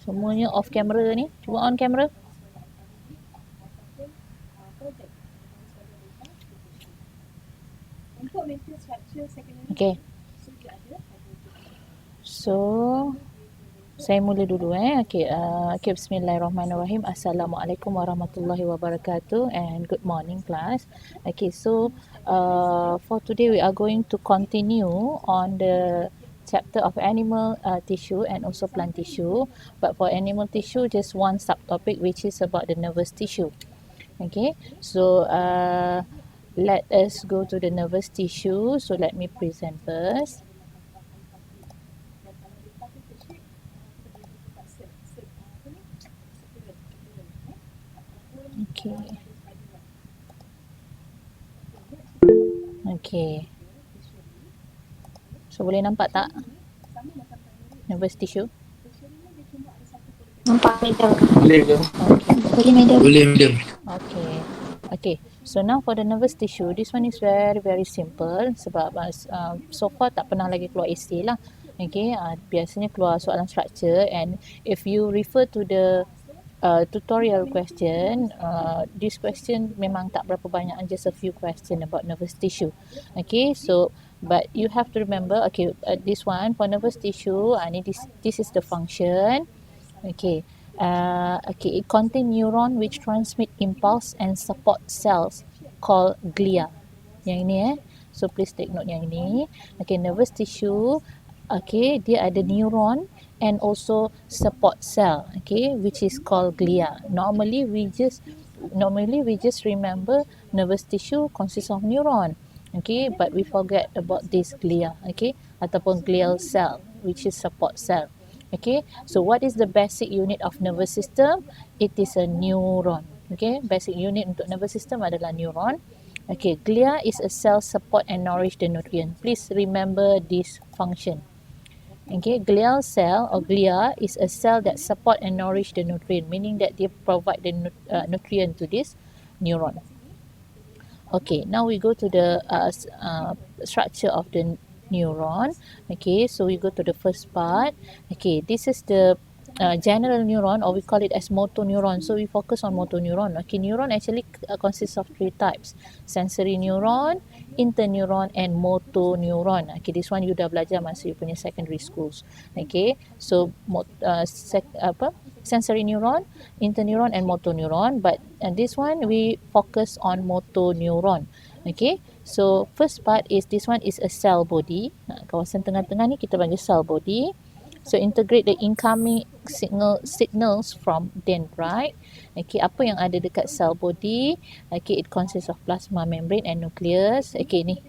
Semuanya off camera ni. Cuba on camera. Okay. So, saya mula dulu Okay, bismillahirrahmanirrahim. Assalamualaikum warahmatullahi wabarakatuh and good morning class. Okay, so for today we are going to continue on the chapter of animal tissue and also plant tissue. But for animal tissue, just one subtopic which is about the nervous tissue. Okay, so let us go to the nervous tissue. So let me present first. Okay. Okay. So boleh nampak tak nervous tissue? Nampak madam. Boleh ke? Boleh madam. Boleh madam. Okay. Okay. So now for the nervous tissue, this one is very simple sebab so far tak pernah lagi keluar essay lah. Okay. Biasanya keluar soalan structure, and if you refer to the tutorial question, this question memang tak berapa banyak, just a few question about nervous tissue. Okay, so but you have to remember, okay, this one for nervous tissue, this is the function. Okay, it contain neuron which transmit impulse and support cells called glia. Yang ini so please take note yang ini. Okay, nervous tissue, okay, dia ada neuron and also support cell, okay, which is called glia. Normally we just remember nervous tissue consists of neuron, okay, but we forget about this glia, okay, ataupun glial cell which is support cell. Okay, so what is the basic unit of nervous system? It is a neuron. Okay, basic unit untuk nervous system adalah neuron. Okay, glia is a cell support and nourish the nutrient. Please remember this function. Okay, glial cell or glia is a cell that support and nourish the nutrient, meaning that they provide the nutrient to this neuron. Okay, now we go to the structure of the neuron. Okay, so we go to the first part. Okay, this is the general neuron, or we call it as motor neuron. So we focus on motor neuron. Okay, neuron actually consists of three types: sensory neuron, interneuron and motor neuron. Okay, this one you dah belajar masa you punya secondary schools. Okay, so sensory neuron, interneuron and motor neuron, but this one we focus on motor neuron. Okay, so first part is this one is a cell body. Kawasan tengah-tengah ni kita panggil cell body. So integrate the incoming signals from dendrite. Okay, apa yang ada dekat cell body? Okay, it consists of plasma membrane and nucleus. Okay, ni.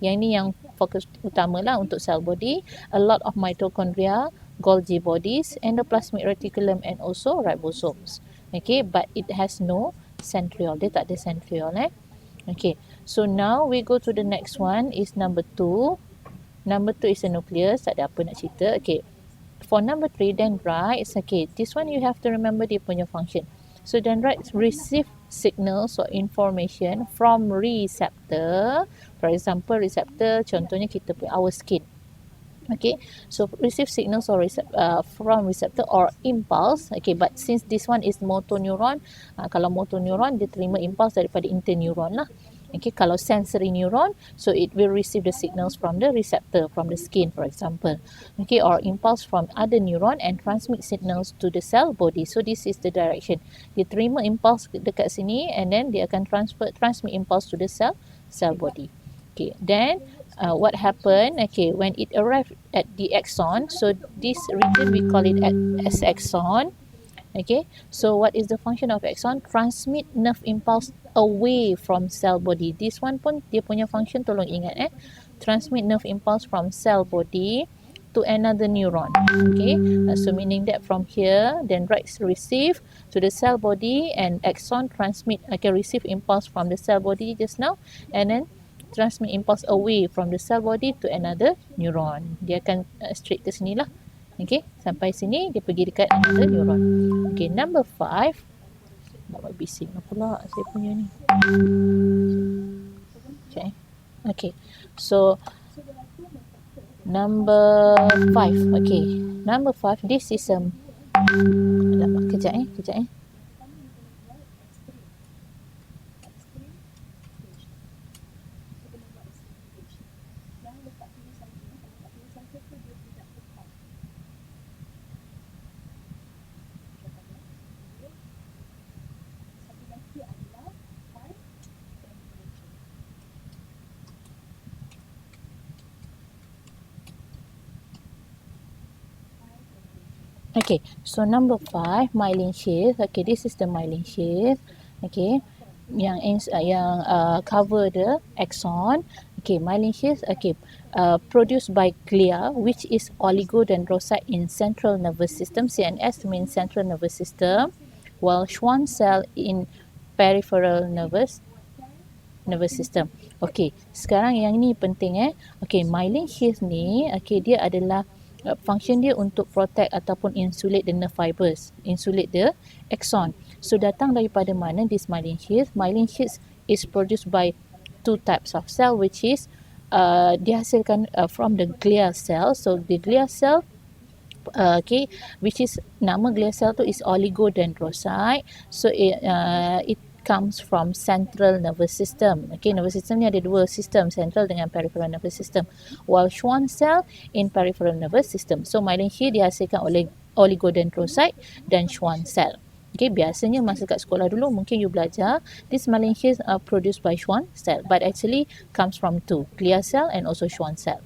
Yang ni yang fokus utama lah untuk cell body. A lot of mitochondria, Golgi bodies, endoplasmic reticulum and also ribosomes. Okay, but it has no centriole. Dia tak ada centriole Okay, so now we go to the next one is number 2. Number 2 is a nucleus, tak ada apa nak cerita. Okay, for number 3, dendrites. Okay, this one you have to remember dia punya function. So dendrites receive signals or information from receptor. For example, receptor contohnya kita punya our skin. Okay, so receive signals or from receptor or impulse. Okay, but since this one is motor neuron, kalau motor neuron dia terima impulse daripada interneuron lah. Okay, kalau sensory neuron, so it will receive the signals from the receptor, from the skin for example. Okay, or impulse from other neuron and transmit signals to the cell body. So this is the direction. Dia terima impulse dekat sini and then dia akan transmit impulse to the cell body. Okay, then what happened? Okay, when it arrived at the axon, so this region we call it as axon. Okay, so what is the function of axon? Transmit nerve impulse away from cell body. This one pun dia punya function, tolong ingat transmit nerve impulse from cell body to another neuron. Okay, so meaning that from here dendrites receive to the cell body and axon transmit, receive impulse from the cell body just now and then transmit impulse away from the cell body to another neuron. Dia akan straight ke sini lah. Okay, sampai sini dia pergi dekat another neuron. Okay, number 5. Nak bising pula saya punya ni. Okay, so number 5. Okay, number 5, this is Alamak, kejap eh. Okay, so number 5, myelin sheath. Okay, this is the myelin sheath. Okay, yang cover the axon. Okay, myelin sheath. Okay, produced by glia, which is oligodendrocyte in central nervous system. CNS means central nervous system, while Schwann cell in peripheral nervous system. Okay, sekarang yang ni penting Okay, myelin sheath ni, okay, dia adalah function dia untuk protect ataupun insulate the nerve fibers, insulate the axon. So datang daripada mana this myelin sheath? Myelin sheath is produced by two types of cell, which is dihasilkan from the glial cell. So the glial cell, okay, which is nama glial cell tu is oligodendrocyte. So it comes from central nervous system. Okay, nervous system ni ada dua sistem, central dengan peripheral nervous system. While Schwann cell in peripheral nervous system. So myelin sheath dihasilkan oleh oligodendrocyte dan Schwann cell. Okay, biasanya masa kat sekolah dulu mungkin you belajar this myelin sheath are produced by Schwann cell, but actually comes from two, glial cell and also Schwann cell.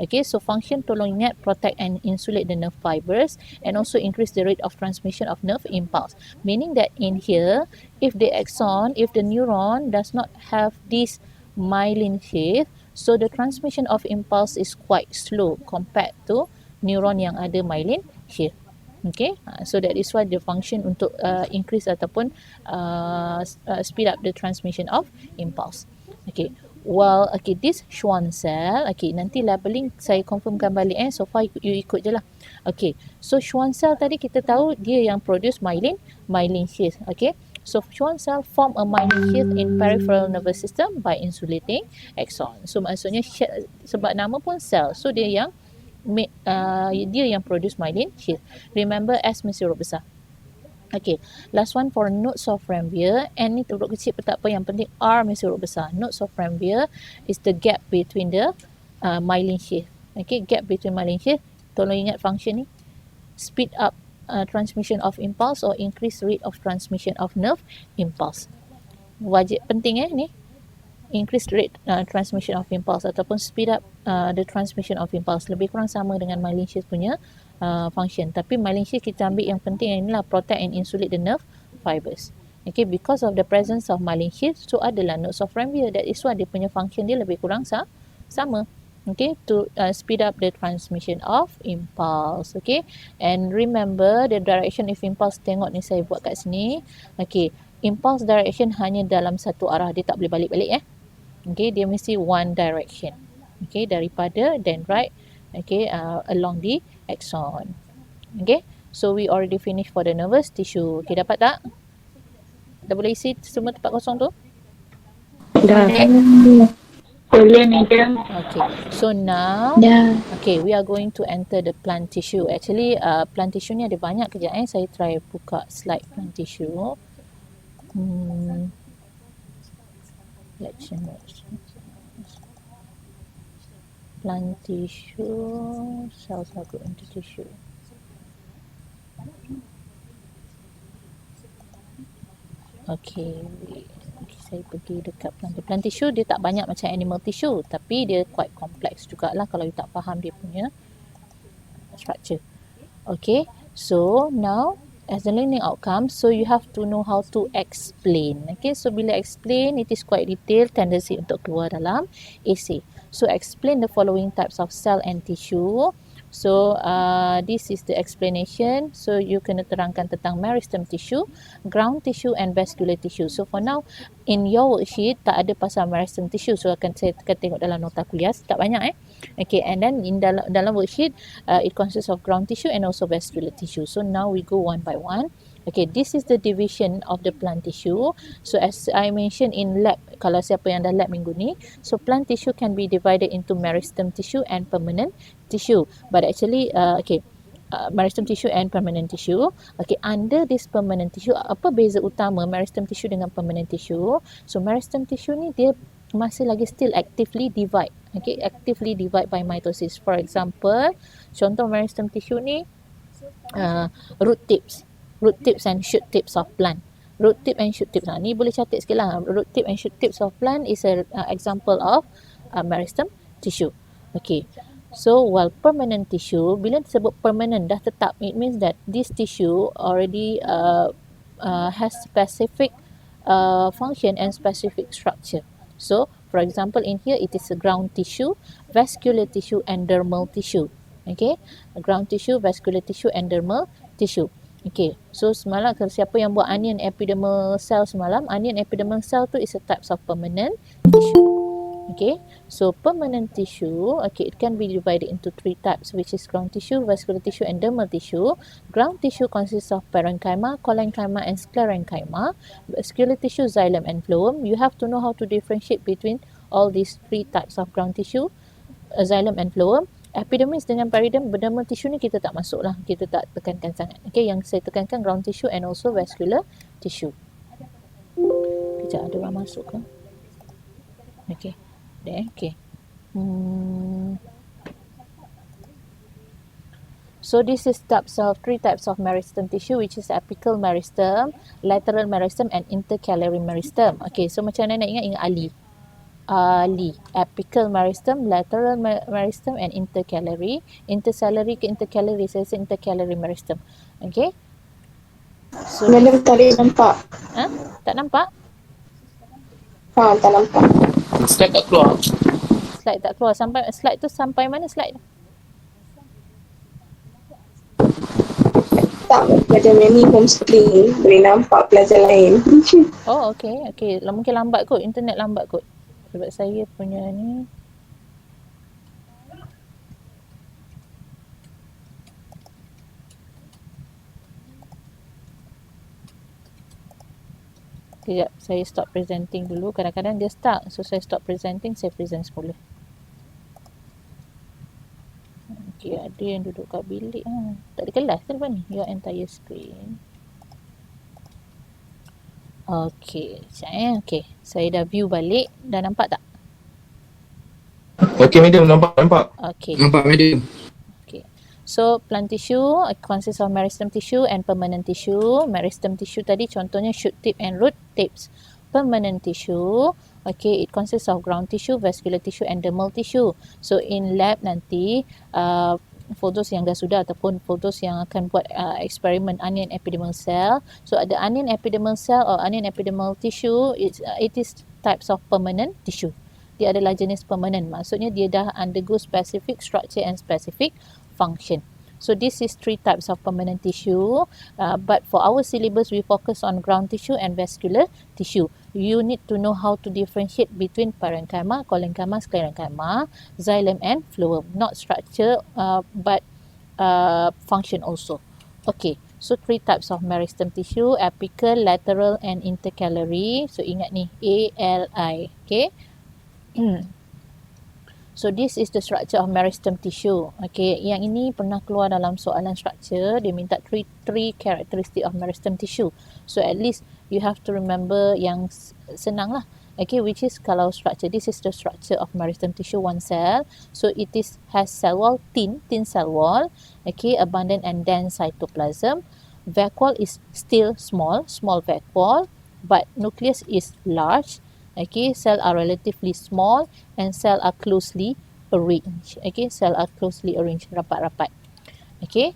Okay, so function tolong ingat, protect and insulate the nerve fibers and also increase the rate of transmission of nerve impulse. Meaning that in here, if the axon, if the neuron does not have this myelin sheath, so the transmission of impulse is quite slow compared to neuron yang ada myelin sheath. Okay, so that is why the function untuk increase ataupun speed up the transmission of impulse. Okay, well, okay, this Schwann cell, okay, nanti labeling saya confirmkan balik so far you ikut je lah. Okay, so Schwann cell tadi kita tahu dia yang produce myelin sheath. Okay, so Schwann cell form a myelin sheath in peripheral nervous system by insulating axon. So maksudnya sebab nama pun cell, so dia yang produce myelin sheath. Remember S mesti huruf besar. Okay, last one for nodes of Ranvier. N ni huruf kecil pun tak apa, yang penting R mesti huruf besar. Nodes of Ranvier is the gap between the myelin sheath. Okay, gap between myelin sheath. Tolong ingat function ni. Speed up transmission of impulse or increase rate of transmission of nerve impulse. Wajib penting ni. Increase rate transmission of impulse ataupun speed up the transmission of impulse. Lebih kurang sama dengan myelin sheath punya function. Tapi myelin sheath kita ambil yang penting yang inilah, protect and insulate the nerve fibers. Okay, because of the presence of myelin sheath, so adalah nodes of Ranvier. That is why dia punya function dia lebih kurang sama. Okay, to speed up the transmission of impulse. Okay, and remember the direction of impulse. Tengok ni saya buat kat sini. Okay, impulse direction hanya dalam satu arah, dia tak boleh balik-balik Okay, dia mesti one direction. Okay, daripada dendrite, okay, along the axon. Okay, so we already finished for the nervous tissue. Okay, dapat tak? Dah boleh isi semua tempat kosong tu? Dah. Boleh, madam. Okay, so now, okay, we are going to enter the plant tissue. Actually, plant tissue ni ada banyak kejap saya try buka slide plant tissue. Plant tissue, cells are grouped into tissue. Okay, saya pergi dekat plant tissue. Dia tak banyak macam animal tissue, tapi dia quite complex jugalah kalau you tak faham dia punya structure. Okay, so now as the learning outcome, so you have to know how to explain. Okay, so bila explain, it is quite detailed, tendency untuk keluar dalam essay. So explain the following types of cell and tissue. So this is the explanation. So you kena terangkan tentang meristem tissue, ground tissue and vascular tissue. So for now in your worksheet tak ada pasal meristem tissue. So saya akan tengok dalam nota kuliah, tak banyak Okay, and then in dalam worksheet it consists of ground tissue and also vascular tissue. So now we go one by one. Okay, this is the division of the plant tissue. So as I mentioned in lab, kalau siapa yang dah lab minggu ni, so plant tissue can be divided into meristem tissue and permanent tissue. But actually, okay, meristem tissue and permanent tissue. Okay, under this permanent tissue, apa beza utama meristem tissue dengan permanent tissue? So meristem tissue ni dia masih lagi still actively divide. Okay, actively divide by mitosis. For example, contoh meristem tissue ni root tips and shoot tips of plant. Root tip and shoot tips. Ni boleh catat sikit lah. Root tip and shoot tips of plant is a example of meristem tissue. Okay. So while permanent tissue, bila disebut permanent dah tetap, it means that this tissue already has specific function and specific structure. So for example, in here it is a ground tissue, vascular tissue and dermal tissue. Okay, ground tissue, vascular tissue and dermal tissue. Okay, so semalam kalau siapa yang buat onion epidermal cell semalam, onion epidermal cell tu is a types of permanent tissue. Okay, so permanent tissue, okay, it can be divided into 3 types, which is ground tissue, vascular tissue and dermal tissue. Ground tissue consists of parenchyma, collenchyma and sclerenchyma. Vascular tissue, xylem and phloem. You have to know how to differentiate between all these 3 types of ground tissue, xylem and phloem. Epidermis dengan periderm, dermal tissue ni kita tak masuk lah, kita tak tekankan sangat. Okay, yang saya tekankan ground tissue and also vascular tissue. Kejap, ada orang masuk ke? Okay. Okay. So this is 3 types of meristem tissue, which is apical meristem, lateral meristem and intercalary meristem. Okay, so macam mana nak ingat Ali. Apical meristem, lateral meristem and intercalary. Intercalary ke intercalary, saya rasa intercalary meristem. Okay. So, Madam tadi nampak. Tak nampak? Tak nampak. Slide tak keluar. Slide tak keluar. Slide tu sampai mana slide? Tak, macam yang ni homeschooling. Boleh nampak pelajar lain. Oh, okay. Okay. Mungkin lambat kot. Internet lambat kot. Sebab saya punya ni. Sekejap, saya stop presenting dulu. Kadang-kadang dia stuck. So, saya stop presenting, saya present semula. Okay, ada yang duduk kat bilik. Tak ada kelas ke lepas ni? Your entire screen. Okay, sekejap Okay, saya dah view balik. Dah nampak tak? Okay, medium. Nampak. Okay. Nampak, medium. Okay. So, plant tissue consists of meristem tissue and permanent tissue. Meristem tissue tadi contohnya shoot tip and root tips. Permanent tissue, okay, it consists of ground tissue, vascular tissue and dermal tissue. So, in lab nanti, for those yang dah sudah ataupun for those yang akan buat eksperimen onion epidermal cell. So, ada onion epidermal cell or onion epidermal tissue, it is types of permanent tissue. Dia adalah jenis permanent. Maksudnya dia dah undergo specific structure and specific function. So this is 3 types of permanent tissue. But for our syllabus, we focus on ground tissue and vascular tissue. You need to know how to differentiate between parenchyma, collenchyma, sclerenchyma, xylem and phloem. Not structure, but function also. Okay. So 3 types of meristem tissue, apical, lateral and intercalary. So ingat ni, ALI. Okay. So this is the structure of meristem tissue. Okay, yang ini pernah keluar dalam soalan structure. Dia minta three characteristic of meristem tissue. So at least you have to remember yang senang lah. Okay, which is kalau structure. This is the structure of meristem tissue, one cell. So it has cell wall, thin cell wall. Okay, abundant and dense cytoplasm. Vacuole is still small vacuole, but nucleus is large. Okay, cell are relatively small and cell are closely arranged. Okay, cell are closely arranged, rapat-rapat. Okay,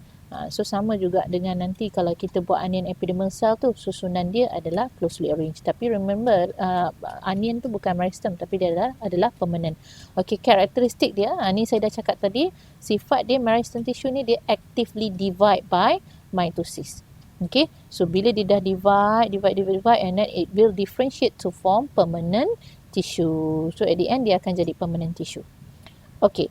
so sama juga dengan nanti kalau kita buat onion epidermal cell tu, susunan dia adalah closely arranged. Tapi remember, onion tu bukan meristem tapi dia adalah permanent. Okay, karakteristik dia, ni saya dah cakap tadi, sifat dia meristem tissue ni dia actively divide by mitosis. Okay, so bila dia dah divide and then it will differentiate to form permanent tissue. So at the end dia akan jadi permanent tissue. Okay.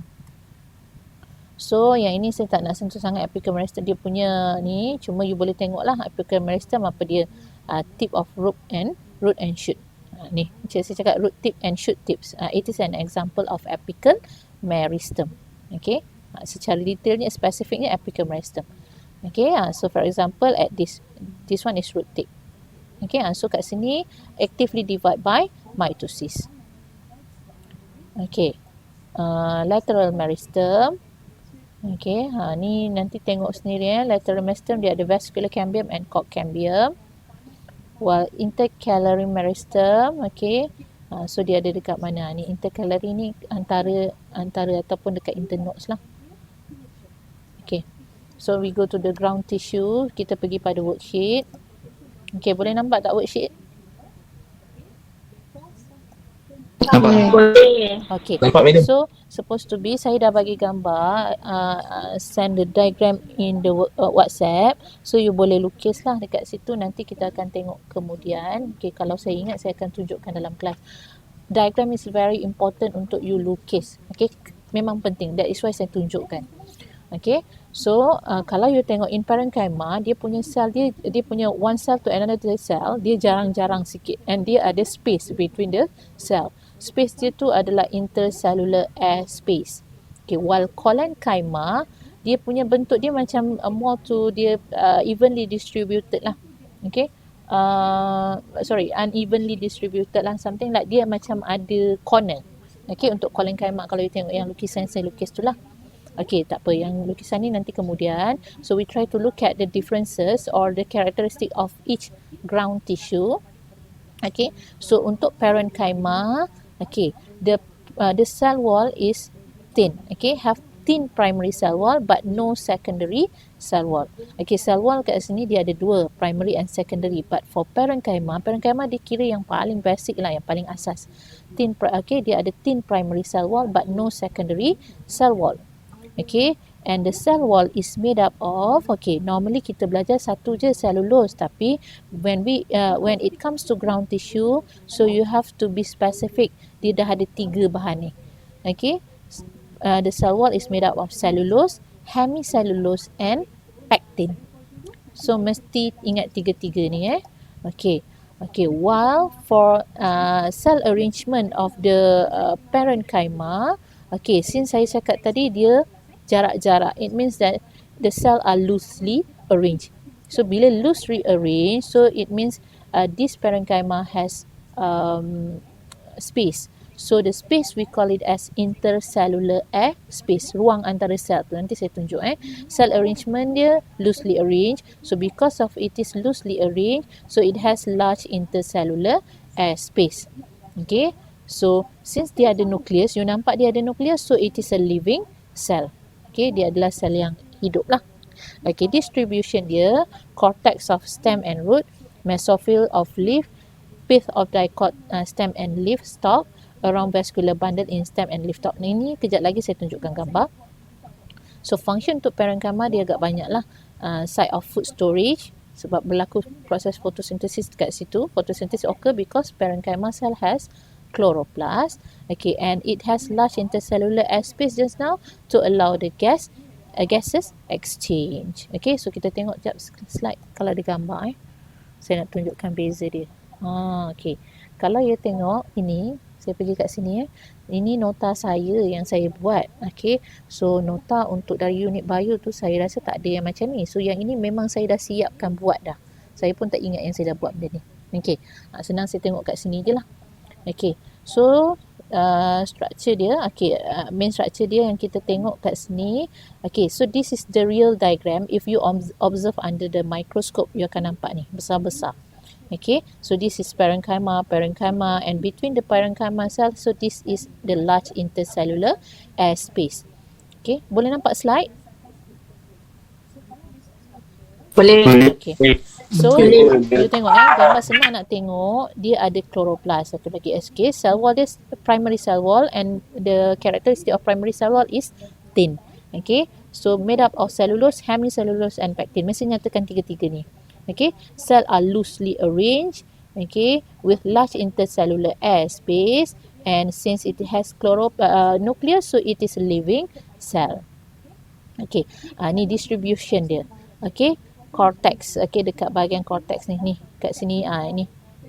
So yang ini saya tak nak sentuh sangat apical meristem dia punya ni, cuma you boleh tengoklah apical meristem apa dia, tip of root and shoot. Ni, macam saya cakap root tip and shoot tips. It is an example of apical meristem. Okay. Secara detailnya, spesifiknya apical meristem. Okay, so for example at this one is root tip. Okay, so kat sini actively divide by mitosis. Okay, lateral meristem. Okay, ni nanti tengok sendiri lateral meristem dia ada vascular cambium and cork cambium. While intercalary meristem, okay, so dia ada dekat mana? Ni intercalary ni antara ataupun dekat internodes lah. Okay, so we go to the ground tissue. Kita pergi pada worksheet. Okay, boleh nampak tak worksheet? Nampak? Boleh. Okay, Nampak, madam? so supposed to be saya dah bagi gambar, send the diagram in the WhatsApp, so you boleh lukis lah dekat situ, nanti kita akan tengok kemudian. Okay, kalau saya ingat saya akan tunjukkan dalam kelas. Diagram is very important untuk you lukis. Okay, memang penting, that is why saya tunjukkan. Okay, so kalau you tengok in parenchyma, dia punya sel dia punya one cell to another cell, dia jarang-jarang sikit, and dia ada space between the cell. Space dia tu adalah intercellular air space. Okay, while collenchyma, dia punya bentuk dia macam more to dia evenly distributed lah. Okay, unevenly distributed lah, something like dia macam ada corner. Okay, untuk collenchyma, kalau you tengok yang lukisan saya lukis tu lah. Okay, tak apa, yang lukisan ni nanti kemudian. So we try to look at the differences or the characteristic of each ground tissue. Okay, so untuk parenchyma, okay, the cell wall is thin. Okay, have thin primary cell wall but no secondary cell wall. Okay, cell wall kat sini dia ada dua, primary and secondary. But for parenchyma dia kira yang paling basic lah, yang paling asas. Okay, dia ada thin primary cell wall but no secondary cell wall. Okay, and the cell wall is made up of, okay, normally kita belajar satu je cellulose, tapi when it comes to ground tissue, so you have to be specific, dia dah ada 3 bahan ni. Okay, the cell wall is made up of cellulose, hemicellulose and pectin. So mesti ingat 3 ni Okay, while for cell arrangement of the parenchyma, okay, since saya cakap tadi dia jarak-jarak, it means that the cell are loosely arranged. So bila loosely arranged, so it means this parenchyma has space. So the space we call it as intercellular air space, ruang antara sel tu. Nanti saya tunjuk Cell arrangement dia loosely arranged. So because of it is loosely arranged, so it has large intercellular air space. Okay, so since dia ada nucleus, you nampak dia ada nucleus, so it is a living cell. Okay, dia adalah sel yang hidup lah. Okay, distribution dia, cortex of stem and root, mesophyll of leaf, pith of dicot stem and leaf stalk, around vascular bundle in stem and leaf stalk. Ini kejap lagi saya tunjukkan gambar. So function untuk parenchyma dia agak banyak lah. Site of food storage, sebab berlaku proses photosynthesis dekat situ. Photosynthesis occur because parenchyma cell has chloroplast. Okay, and it has large intercellular air space just now to allow the gases exchange. Okay, so kita tengok jap slide kalau ada gambar Saya nak tunjukkan beza dia. Okay, kalau you tengok ini, saya pergi kat sini ini nota saya yang saya buat. Okay, so nota untuk dari unit bio tu saya rasa tak ada yang macam ni. So yang ini memang saya dah siapkan buat dah. Saya pun tak ingat yang saya dah buat benda ni. Okay, senang saya tengok kat sini je lah. Okay, so structure dia, okay, main structure dia yang kita tengok kat sini. Okay, so this is the real diagram. If you observe under the microscope, you akan nampak ni, besar-besar. Okay, so this is parenchyma, and between the parenchyma cells, so this is the large intercellular air space. Okay, boleh nampak slide? Boleh. Okay. So, you tengok gambar senang nak tengok, dia ada chloroplast. Satu lagi SK, cell wall dia primary cell wall, and the characteristic of primary cell wall is thin. Okay, so made up of cellulose, hemicellulose and pectin. Mesti nyatakan 3 ni. Okay, cell are loosely arranged, okay, with large intercellular air space, and since it has nucleus, so it is a living cell. Okay, ni distribution dia. Okay, cortex, okay, dekat bahagian cortex ni kat sini,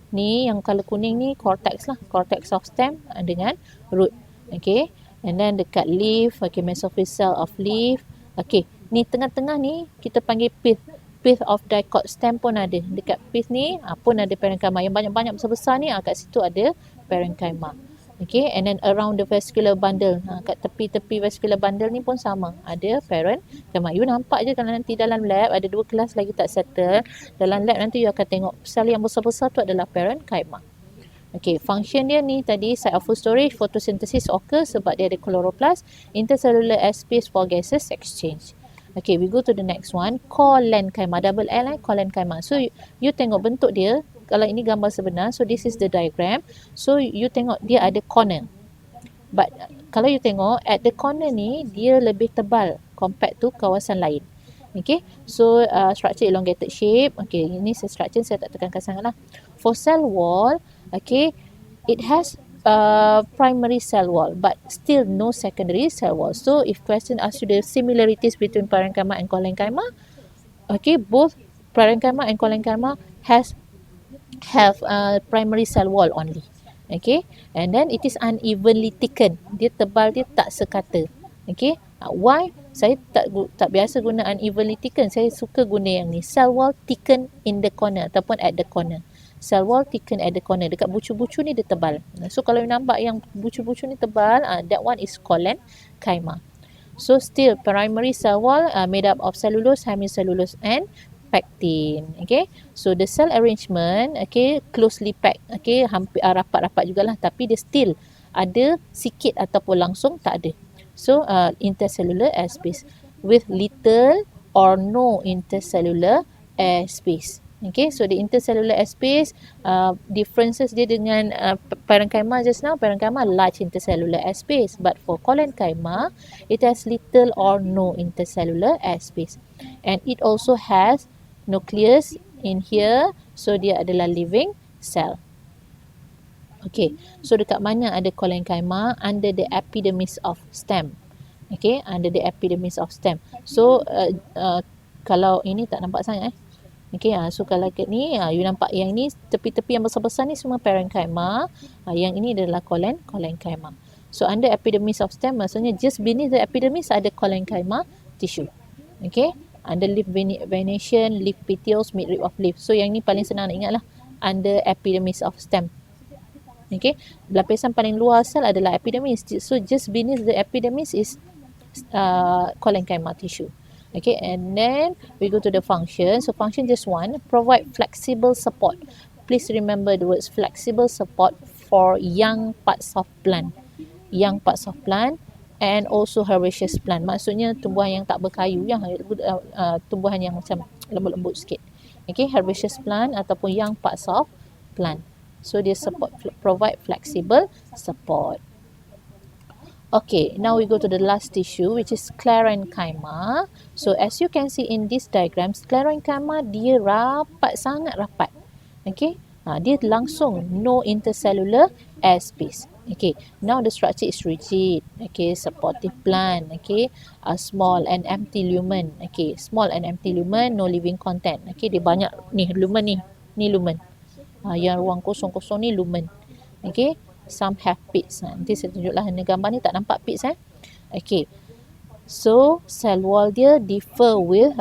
ni yang color kuning ni cortex lah, cortex of stem dengan root. Okay, And then dekat leaf, okay, mesophyll cell of leaf. Okay, ni tengah-tengah ni kita panggil pith. Pith of dicot stem pun ada. Dekat pith ni pun ada parenchyma. Yang banyak-banyak besar-besar ni kat situ ada parenchyma. Okay, and then around the vascular bundle, kat tepi-tepi vascular bundle ni pun sama, ada parenchyma. You nampak je kalau nanti dalam lab ada 2 kelas lagi tak settle. Dalam lab nanti you akan tengok sel yang besar-besar tu adalah parenchyma. Okay, function dia ni tadi, site of food storage, photosynthesis occur sebab dia ada chloroplast, intercellular airspace for gases exchange. Okay, we go to the next one, collenchyma, double L, collenchyma. So you tengok bentuk dia. Kalau ini gambar sebenar, so this is the diagram. So you tengok dia ada corner. But kalau you tengok at the corner ni dia lebih tebal compared to kawasan lain. Okay, so structure elongated shape. Okay, ini structure saya tak tekankan sangat lah. For cell wall, okay, it has primary cell wall but still no secondary cell wall. So if question asks you the similarities between parenchyma and collenchyma, okay, both parenchyma and collenchyma have primary cell wall only. Okay, and then it is unevenly thickened. Dia tebal, dia tak sekata. Okay, why? Saya tak biasa guna unevenly thickened. Saya suka guna yang ni, cell wall thickened in the corner ataupun at the corner. Cell wall thickened at the corner. Dekat bucu-bucu ni dia tebal. So kalau you nampak yang bucu-bucu ni tebal, that one is collenchyma. So still primary cell wall made up of cellulose, hemicellulose and pectin. Okay, so the cell arrangement, okay, closely packed, okay, hampir rapat-rapat jugalah, tapi dia still ada sikit ataupun langsung tak ada. So intercellular airspace with little or no intercellular airspace. Okay, so the intercellular airspace differences dia dengan parenchyma just now. Parenchyma large intercellular airspace, but for collenchyma it has little or no intercellular airspace, and it also has nucleus in here, so dia adalah living cell. Okay, so dekat mana ada collenchyma? Under the epidermis of stem. Okay, under the epidermis of stem. So kalau ini tak nampak sangat Okay, so kalau kat ni you nampak yang ni tepi-tepi yang besar-besar ni semua parenchyma, yang ini adalah collenchyma. So under epidermis of stem, maksudnya just beneath the epidermis ada collenchyma tissue. Okay, under leaf venation, leaf petioles, midrib of leaf. So yang ni paling senang nak ingat lah, under epidermis of stem. Okay, lapisan paling luar sel adalah epidermis. So just beneath the epidermis is collenchyma tissue. Okay, and then we go to the function. So function just one, provide flexible support. Please remember the words flexible support for young parts of plant. Young parts of plant and also herbaceous plant. Maksudnya tumbuhan yang tak berkayu, yang tumbuhan yang macam lembut-lembut sikit. Okay, herbaceous plant ataupun young parts of plant. So dia provide flexible support. Okay, now we go to the last tissue, which is sclerenchyma. So as you can see in this diagram, sclerenchyma dia rapat, sangat rapat. Okay, dia langsung no intercellular airspace. Okay, now the structure is rigid. Okay, supportive plant. Okay, small and empty lumen. Okay, small and empty lumen, no living content. Okay, dia banyak ni lumen ni lumen. Yang ruang kosong-kosong ni lumen. Okay, some have pits. Nanti saya tunjuklah gambar ni, tak nampak pits Okay, so cell wall dia differ with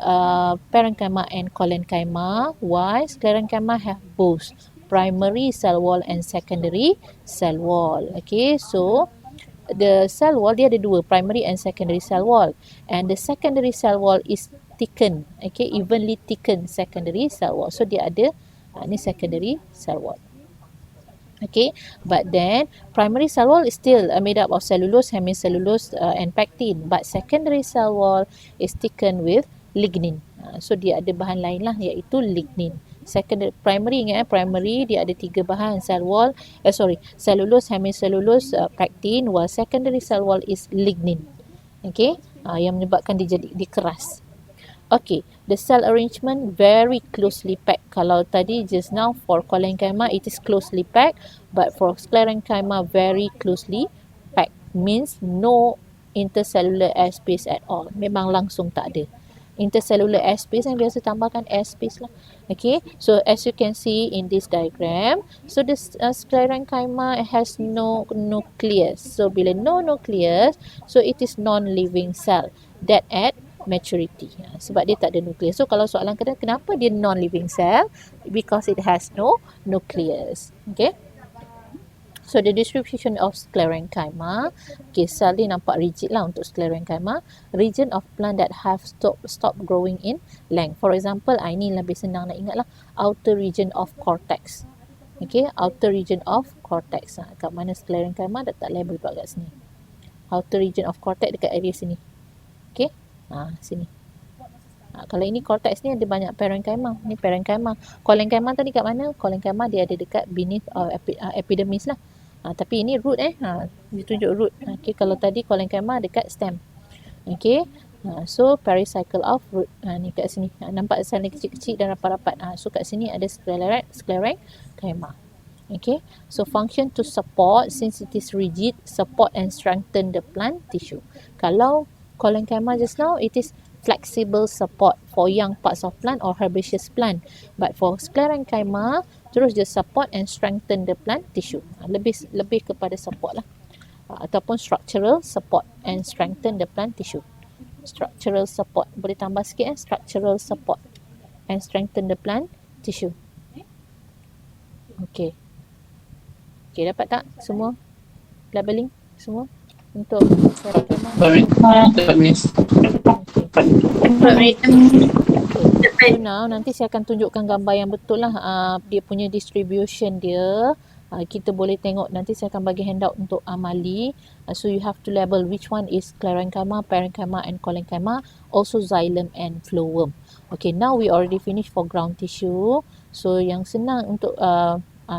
parenchyma and collenchyma. Why? Sclerenchyma have both primary cell wall and secondary cell wall. Okay, so the cell wall dia ada dua, primary and secondary cell wall, and the secondary cell wall is thickened. Okay, evenly thickened secondary cell wall. So dia ada ni secondary cell wall. Okay, but then primary cell wall is still made up of cellulose, hemicellulose and pectin, but secondary cell wall is thickened with lignin. So dia ada bahan lain lah, iaitu lignin. Secondary, primary ingat primary dia ada 3 bahan, cell wall, cellulose, hemicellulose, pectin, while secondary cell wall is lignin. Okay, yang menyebabkan dia keras. Okay, the cell arrangement very closely packed. Kalau tadi just now for collenchyma it is closely packed, but for sclerenchyma very closely packed, means no intercellular airspace at all. Memang langsung tak ada. intercellular air space yang biasa tambahkan air space lah. Okay, so as you can see in this diagram, so this sclerenchyma has no nucleus. So bila no nucleus, so it is non-living cell that at maturity. Sebab dia tak ada nucleus. So kalau soalan kenapa dia non-living cell? Because it has no nucleus. Okay. So the distribution of sclerenchyma, okay, sel ni nampak rigid lah untuk sclerenchyma. Region of plant that have stop growing in length. For example, ini lebih senang nak ingat lah, outer region of cortex. Okay, outer region of cortex. Kat mana sclerenchyma, dah tak label pula kat sini. Outer region of cortex dekat area sini. Okay, sini. Kalau ini cortex ni ada banyak parenchyma. Ni parenchyma. Collenchyma tadi kat mana? Collenchyma dia ada dekat beneath epidermis lah. Tapi ini root dia tunjuk root. Okay, kalau tadi collenchyma dekat stem. Okay, so pericycle of root. Ni kat sini. Nampak sel ni kecil-kecil dan rapat-rapat. So kat sini ada sclerenchyma. Okay, so function to support, since it is rigid, support and strengthen the plant tissue. Kalau collenchyma just now, it is flexible support for young parts of plant or herbaceous plant. But for sclerenchyma, terus dia support and strengthen the plant tissue. Lebih kepada support lah. Ataupun structural support and strengthen the plant tissue. Structural support. Boleh tambah sikit structural support and strengthen the plant tissue. Okay. Okay, dapat tak semua? Labeling semua untuk sclerenchyma? Dapat miss. So now nanti saya akan tunjukkan gambar yang betul lah, dia punya distribution dia. Kita boleh tengok, nanti saya akan bagi handout untuk amali. So you have to label which one is sclerenchyma, parenchyma and collenchyma, also xylem and phloem. Okay, now we already finished for ground tissue. So yang senang untuk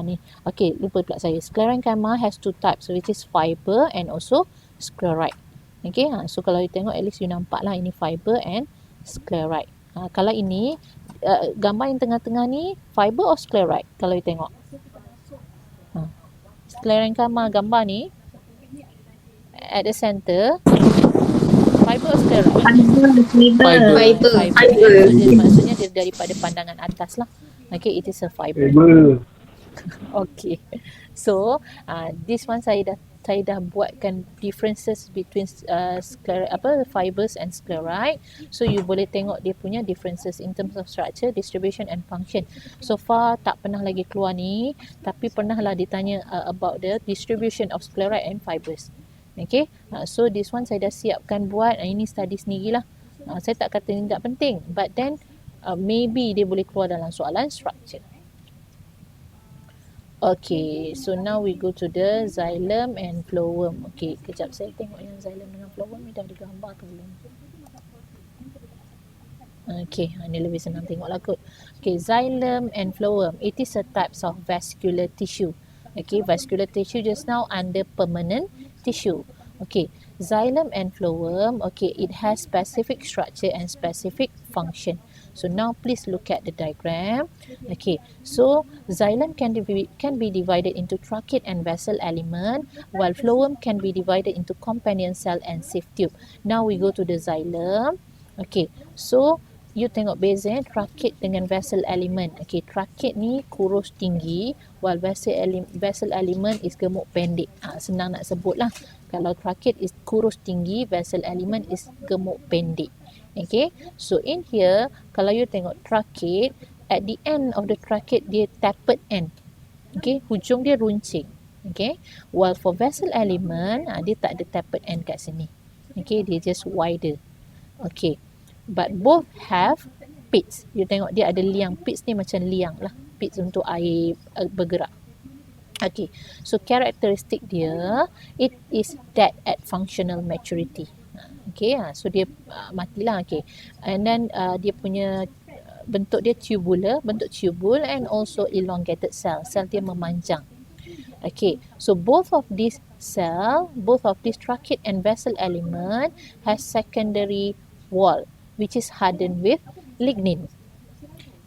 ni. Okay, lupa pula saya. Sclerenchyma has two types, which is fiber and also scleroid. Okay, so kalau you tengok, at least you nampak lah ini fiber and scleroid. Kalau ini, gambar yang tengah-tengah ni, fiber or scleroid? Kalau you tengok. Sclerenchyma gambar ni, at the center, fiber or scleroid? Fiber. Maksudnya dia daripada pandangan atas lah. Okay, it is a fiber. Okay, so this one saya dah buatkan differences between fibers and scleroid. So you boleh tengok dia punya differences in terms of structure, distribution and function. So far tak pernah lagi keluar ni, tapi pernahlah ditanya about the distribution of scleroid and fibers. Okay, so this one saya dah siapkan buat. Ini study sendirilah. Saya tak kata ini tak penting, but then maybe dia boleh keluar dalam soalan structure. Okay, so now we go to the xylem and phloem. Okay, kejap saya tengok yang xylem dengan phloem ni dah ada gambar ke belum. Okay, ni lebih senang tengok lah kot. Okay, xylem and phloem, it is a types of vascular tissue. Okay, vascular tissue just now under permanent tissue. Okay, xylem and phloem, okay, it has specific structure and specific function. So now please look at the diagram. Okay, so xylem can be divided into trachea and vessel element, while phloem can be divided into companion cell and sieve tube. Now we go to the xylem. Okay, so you tengok beza trachea dengan vessel element. Okay, trachea ni kurus tinggi, while vessel element is gemuk pendek. Senang nak sebut lah. Kalau trachea is kurus tinggi, vessel element is gemuk pendek. Okay, so in here, kalau you tengok trachea, at the end of the trachea, dia tapered end. Okay, hujung dia runcing. Okay, while for vessel element, dia tak ada tapered end kat sini. Okay, dia just wider. Okay, but both have pits. You tengok dia ada liang. Pits ni macam liang lah. Pits untuk air bergerak. Okay, so karakteristik dia, it is dead at functional maturity. Okay, so dia matilah. Okay, and then dia punya bentuk dia tubular, bentuk tubule and also elongated cell. Sel dia memanjang. Okay, so both of these trachea and vessel element has secondary wall which is hardened with lignin.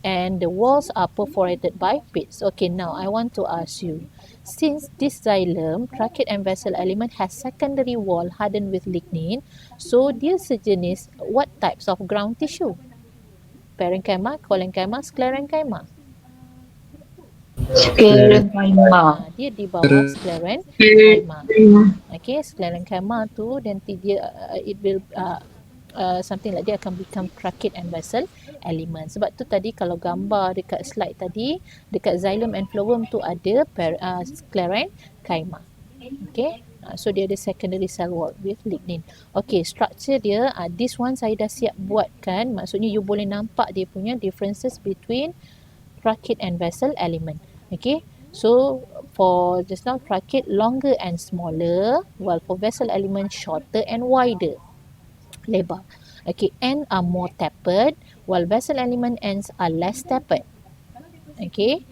and the walls are perforated by pits. Okay, now I want to ask you, since this xylem, trachea and vessel element has secondary wall hardened with lignin, so dia sejenis what types of ground tissue? Parenchyma, collenchyma, sclerenchyma. Sclerenchyma. Dia di bawah sclerenchyma. Okay, sclerenchyma tu nanti dia it will something like dia akan become trachea and vessel element. Sebab tu tadi kalau gambar dekat slide tadi, dekat xylem and phloem tu ada sclerenchyma. Okay, so dia ada secondary cell wall with lignin. Okay, structure dia, this one saya dah siap buatkan. Maksudnya you boleh nampak dia punya differences between trachea and vessel element. Okay, so for just now trachea longer and smaller, while for vessel element shorter and wider, lebar. Okay, ends are more tapered, while vessel element ends are less tapered. Okay,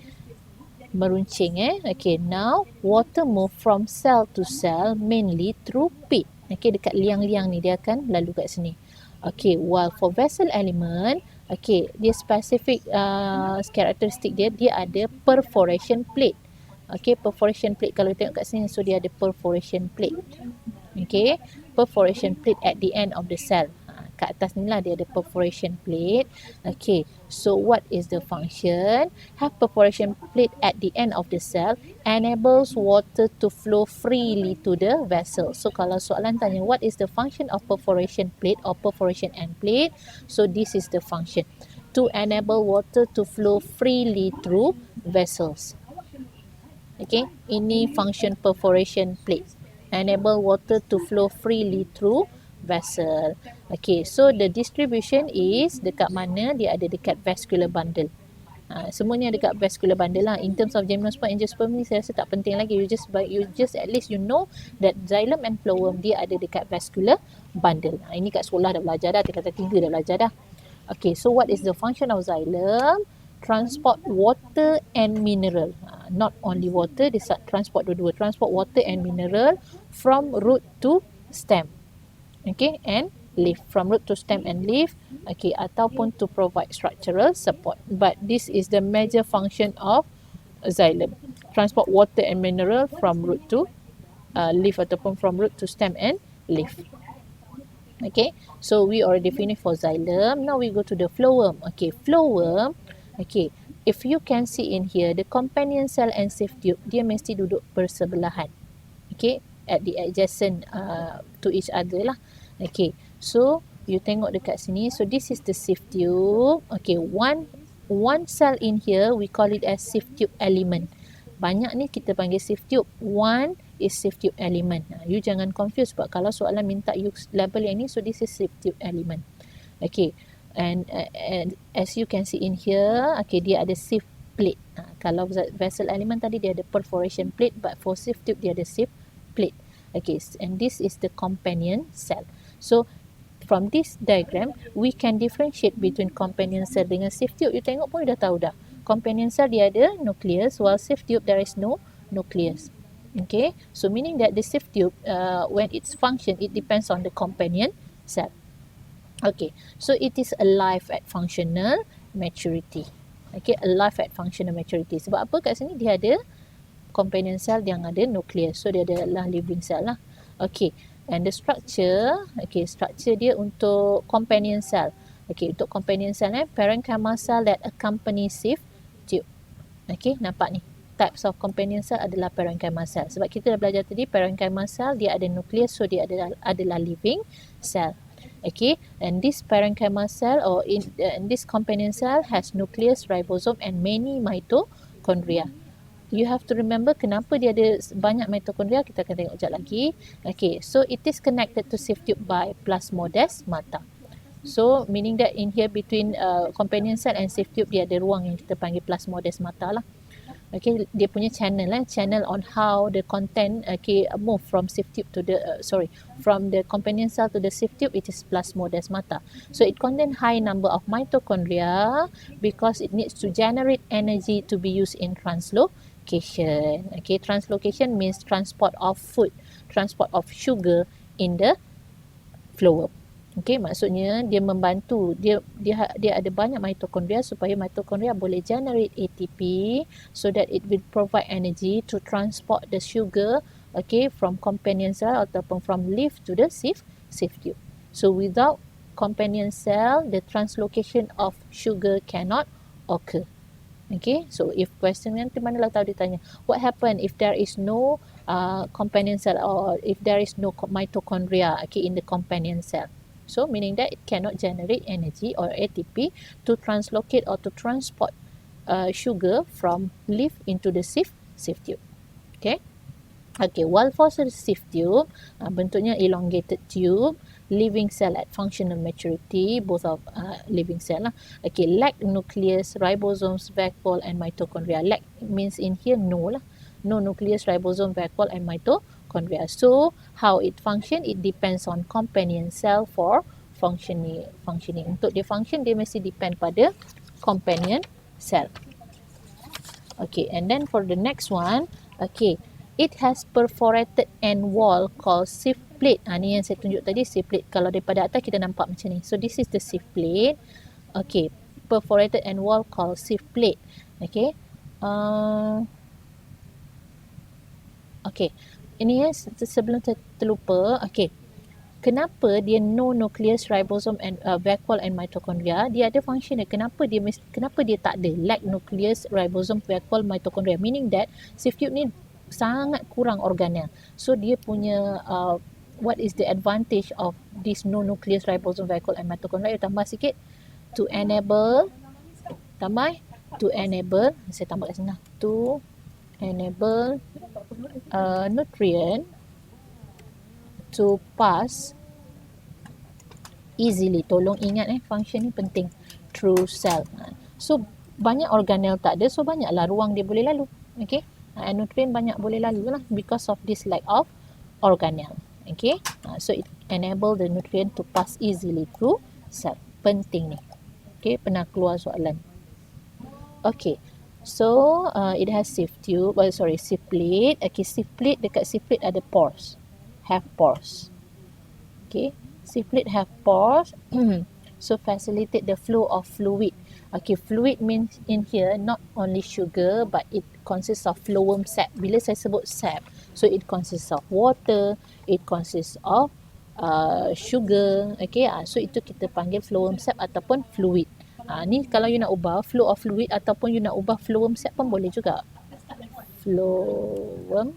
meruncing Okay, now water move from cell to cell mainly through pit. Okay, dekat liang-liang ni dia akan lalu kat sini. Okay, while for vessel element, okay, dia specific karakteristik dia ada perforation plate. Okay, perforation plate kalau tengok kat sini, so dia ada perforation plate. Okay, perforation plate at the end of the cell. Kat atas ni lah dia ada perforation plate. Okay, so what is the function? Have perforation plate at the end of the cell enables water to flow freely to the vessel. So kalau soalan tanya what is the function of perforation plate or perforation end plate, so this is the function, to enable water to flow freely through vessels. Okay, ini function perforation plate, enable water to flow freely through vessel. Okay, so the distribution is dekat mana? Dia ada dekat vascular bundle. Semuanya dekat vascular bundle lah. In terms of gymnosperm, angiosperm ni saya rasa tak penting lagi. You just at least you know that xylem and phloem dia ada dekat vascular bundle. Ini kat sekolah dah belajar dah, tingkatan 3 dah belajar dah. Okay, so what is the function of xylem? Transport water and mineral. Not only water, dia transport dua-dua. Transport water and mineral from root to stem. Okay, and leaf, from root to stem and leaf. Okay, ataupun to provide structural support. But this is the major function of xylem. Transport water and mineral from root to leaf ataupun from root to stem and leaf. Okay, so we already finished for xylem. Now we go to the phloem. Okay, phloem. Okay, if you can see in here, the companion cell and sieve tube, dia mesti duduk bersebelahan. Okay, at the adjacent to each other lah. Okay, so you tengok dekat sini. So this is the sieve tube. Okay, one cell in here we call it as sieve tube element. Banyak ni kita panggil sieve tube. One is sieve tube element. You jangan confuse sebab kalau soalan minta you label yang ni, so this is sieve tube element. Okay, and as you can see in here, okay, dia ada sieve plate. Kalau vessel element tadi dia ada perforation plate, but for sieve tube dia ada sieve plate. Okay, and this is the companion cell. So from this diagram we can differentiate between companion cell dengan sieve tube. You tengok pun you dah tahu dah. Companion cell dia ada nucleus, while sieve tube there is no nucleus. Okay, so meaning that the sieve tube when its function, it depends on the companion cell. Okay, so it is alive at functional maturity. Okay, alive at functional maturity. Sebab apa kat sini dia ada companion cell yang ada nucleus, so dia adalah living cell lah. Okay, and the structure, okay, structure dia untuk companion cell. Okay, untuk companion cell parenchyma cell that accompany sieve tube. Okay, nampak ni, types of companion cell adalah parenchyma cell. Sebab kita dah belajar tadi, parenchyma cell dia ada nucleus, so dia adalah living cell. Okay, and this parenchyma cell or in this companion cell has nucleus, ribosome and many mitochondria. You have to remember kenapa dia ada banyak mitochondria, kita akan tengok sekejap lagi. Okay, so it is connected to sieve tube by plasmodesmata. So meaning that in here between companion cell and sieve tube dia ada ruang yang kita panggil plasmodesmata lah. Okay, dia punya channel channel on how the content move from sieve tube to the from the companion cell to the sieve tube, it is plasmodesmata. So it contains high number of mitochondria because it needs to generate energy to be used in translocation. Okay, translocation means transport of food, transport of sugar in the phloem. Okey, maksudnya dia membantu, dia ada banyak mitokondria supaya mitokondria boleh generate ATP so that it will provide energy to transport the sugar, okay, from companion cell ataupun from leaf to the sieve tube. So without companion cell, the translocation of sugar cannot occur. Okay, so if question nanti manalah tahu ditanya, what happen if there is no companion cell, or if there is no mitochondria, okay, in the companion cell? So meaning that it cannot generate energy or ATP to translocate or to transport sugar from leaf into the sieve tube. Okay. Okay, while for the sieve tube, bentuknya elongated tube, living cell at functional maturity, both of living cell lah. Okay, lack nucleus, ribosomes, vacuole and mitochondria. Lack means in here no lah. No nucleus, ribosome, vacuole and mitochondria. So, how it function? It depends on companion cell for functioning. Untuk dia function, dia mesti depend pada companion cell. Okay, and then for the next one, okay, it has perforated end wall called sieve plate. Ni yang saya tunjuk tadi, sieve plate. Kalau daripada atas kita nampak macam ni. So this is the sieve plate. Okay, perforated end wall called sieve plate. Okay. Okay, ini ya sebelum terlupa. Okay, kenapa dia no nucleus, ribosome and vacuole and mitochondria? Dia ada function dia. Kenapa dia tak ada lack nucleus, ribosome, vacuole, mitochondria? Meaning that sieve tube ni sangat kurang organel. So dia punya what is the advantage of this no nucleus, ribosome, vacuole and mitochondria? Tambah sikit to enable, saya tambah kat sini lah, to enable nutrient to pass easily. Tolong ingat function ni penting, through cell. So banyak organel tak ada, so banyaklah ruang dia boleh lalu. Okay, nutrient banyak boleh lalu lah because of this lack of organel. Okay, so it enable the nutrient to pass easily through cell. Penting ni. Okay, pernah keluar soalan. Okay, so it has sieve tube, sieve plate. Okay, sieve plate, dekat sieve plate ada pores, have pores. Okay, sieve plate have pores so facilitate the flow of fluid. Okay, fluid means in here not only sugar but it consists of phloem sap. Bila saya sebut sap, so it consists of water, it consists of sugar. Okay, so itu kita panggil phloem sap ataupun fluid. Ni kalau you nak ubah flow of fluid ataupun you nak ubah phloem sap pun boleh juga. Phloem,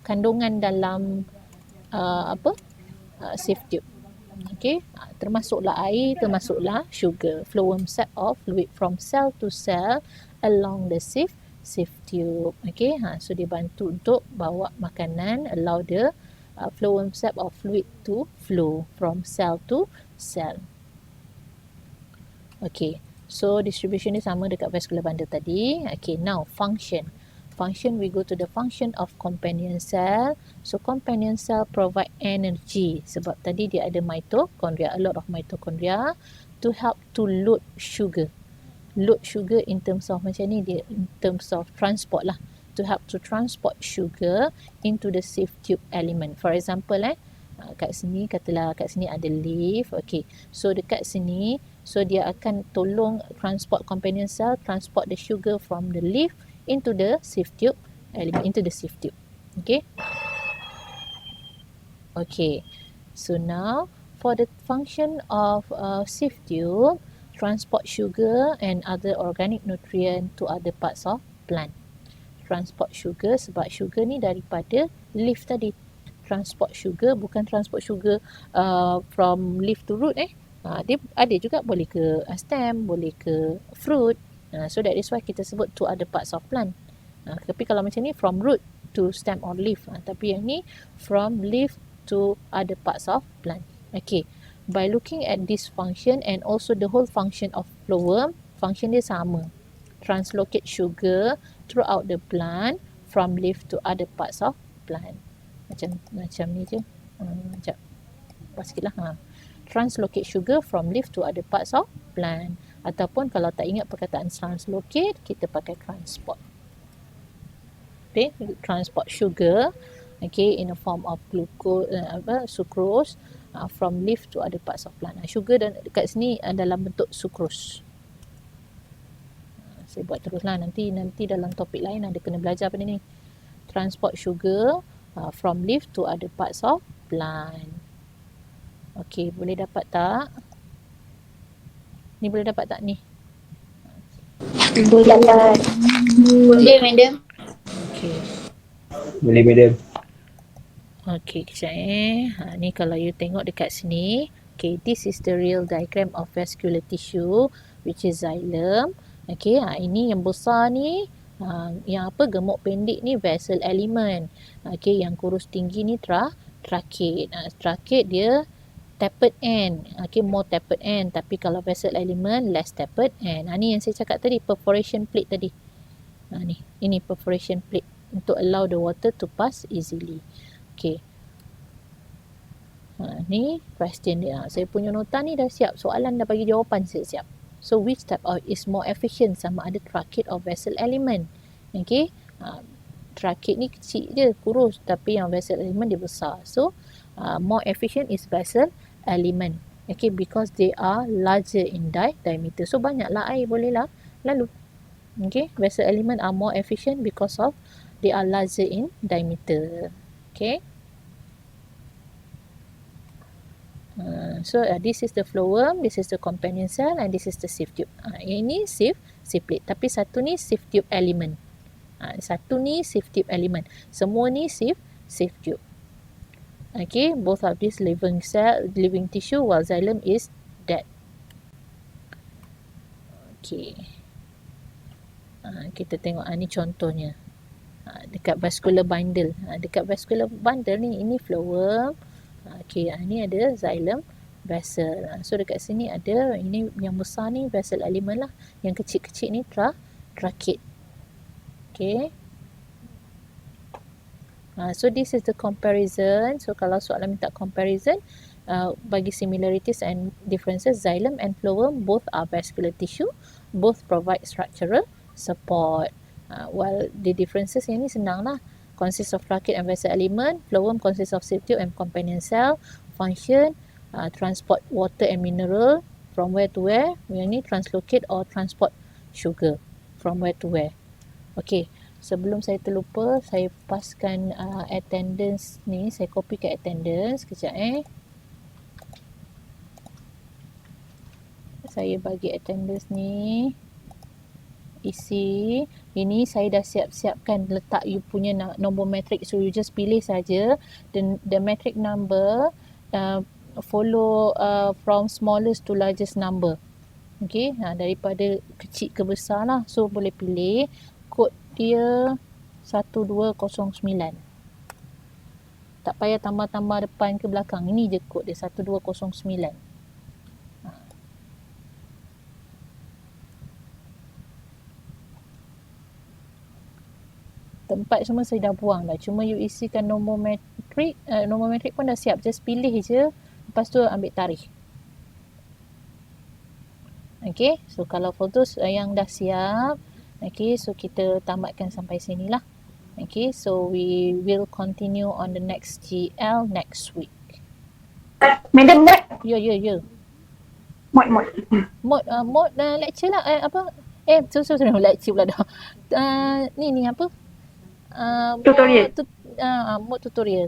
kandungan dalam sieve tube. Okay, termasuklah air, termasuklah sugar. Phloem sap of fluid from cell to cell along the sieve tube. Okay, so dia bantu untuk bawa makanan, allow the phloem sap of fluid to flow from cell to cell. Okay, so distribution ni sama dekat vascular bundle tadi. Okay, now function. Function, we go to the function of companion cell. So companion cell provide energy sebab tadi dia ada mitochondria, a lot of mitochondria to help to load sugar. Load sugar in terms of macam ni, dia in terms of transport lah, to help to transport sugar into the sieve tube element. For example kat sini, katalah kat sini ada leaf. Okay, so dekat sini, so dia akan tolong transport companion cell, transport the sugar from the leaf into the sieve tube element, into the sieve tube. Okay. Okay, so now for the function of sieve tube, transport sugar and other organic nutrient to other parts of plant. Transport sugar sebab sugar ni daripada leaf tadi. Transport sugar, bukan transport sugar from leaf to root. Dia ada juga boleh ke stem, boleh ke fruit. So that is why kita sebut to other parts of plant. Tapi kalau macam ni from root to stem or leaf. Tapi yang ni from leaf to other parts of plant. Okay, by looking at this function and also the whole function of phloem, function dia sama. Translocate sugar throughout the plant from leaf to other parts of plant. Macam ni je. Sekejap. Pas sikit lah. Translocate sugar from leaf to other parts of plant. Ataupun kalau tak ingat perkataan translocate, kita pakai transport. Okay, transport sugar, okay, in a form of glucose, sucrose, from leaf to other parts of plant. Sugar dan dekat sini dalam bentuk sucrose. Saya buat teruslah, nanti dalam topik lain ada kena belajar benda ni. Transport sugar from leaf to other parts of plant. Okey, boleh dapat tak? Ni boleh dapat tak ni? Boleh dapat. Boleh, madam. Okey. Boleh madam. Okey, kejap ni kalau you tengok dekat sini. Okay, this is the real diagram of vascular tissue which is xylem. Okay, ini yang besar ni, yang apa gemuk pendek ni vessel element. Okay, yang kurus tinggi ni trachate. Trachate dia tapered end. Okay, more tapered end. Tapi kalau vessel element less tapered end. Ni yang saya cakap tadi, perforation plate tadi. Ini perforation plate untuk allow the water to pass easily. Okay. Ni question dia. Saya punya nota ni dah siap. Soalan dah bagi jawapan siap. So which type of is more efficient, sama ada trachate or vessel element. Okay. Trachate ni kecil je, kurus. Tapi yang vessel element dia besar. So more efficient is vessel element. Okay, because they are larger in diameter. So banyaklah air boleh lah lalu. Okay, vessel element are more efficient because of they are larger in diameter. Okay. So this is the phloem, this is the companion cell, and this is the sieve tube. Ini sieve plate. Tapi satu ni sieve tube element. Satu ni sieve tube element. Semua ni sieve tube. Okay, both of these living tissue, while xylem is dead. Okay. Kita tengok ni contohnya. Dekat vascular bundle. Dekat vascular bundle ni, ini phloem. Okay, ni ada xylem vessel. So dekat sini ada, ini yang besar ni vessel element lah. Yang kecil-kecil ni trachate. Okay. So this is the comparison. So kalau soalan minta comparison, bagi similarities and differences, xylem and phloem both are vascular tissue, both provide structural support. While the differences yang ni senang lah. Consists of trachate and vessel element. Phloem consists of sieve tube and companion cell. Function, transport water and mineral from where to where. Yang ni translocate or transport sugar from where to where. Okay, sebelum saya terlupa, saya paskan attendance ni. Saya copy ke attendance. Kejap Saya bagi attendance ni. Isi. Ini saya dah siap-siapkan letak you punya nombor metrik. So you just pilih saja the metric number, follow from smallest to largest number. Okay, daripada kecil ke besar lah. So boleh pilih kod dia 1209. Tak payah tambah-tambah depan ke belakang. Ini je kod dia 1209. Tempat semua saya dah buang dah. Cuma you isikan nombor metrik. Nombor metrik pun dah siap. Just pilih je. Lepas tu ambil tarikh. Okay. So kalau fotos yang dah siap. Okay. So kita tamatkan sampai sini lah. Okay. So we will continue on the next GL next week. Madam, Ya. Mod. Lecture lah. Sorry. Lecture pula dah. Ni apa? Tutorial. Mod tutorial.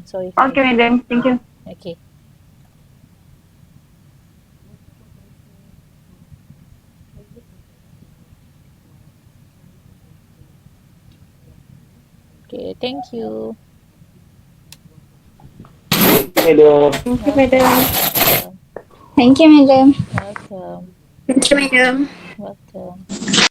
Sorry. Okay, madam. Thank you. Okay. Okay, thank you. Madam. Thank you, madam. Thank you, madam. Welcome. Thank you, madam. Welcome.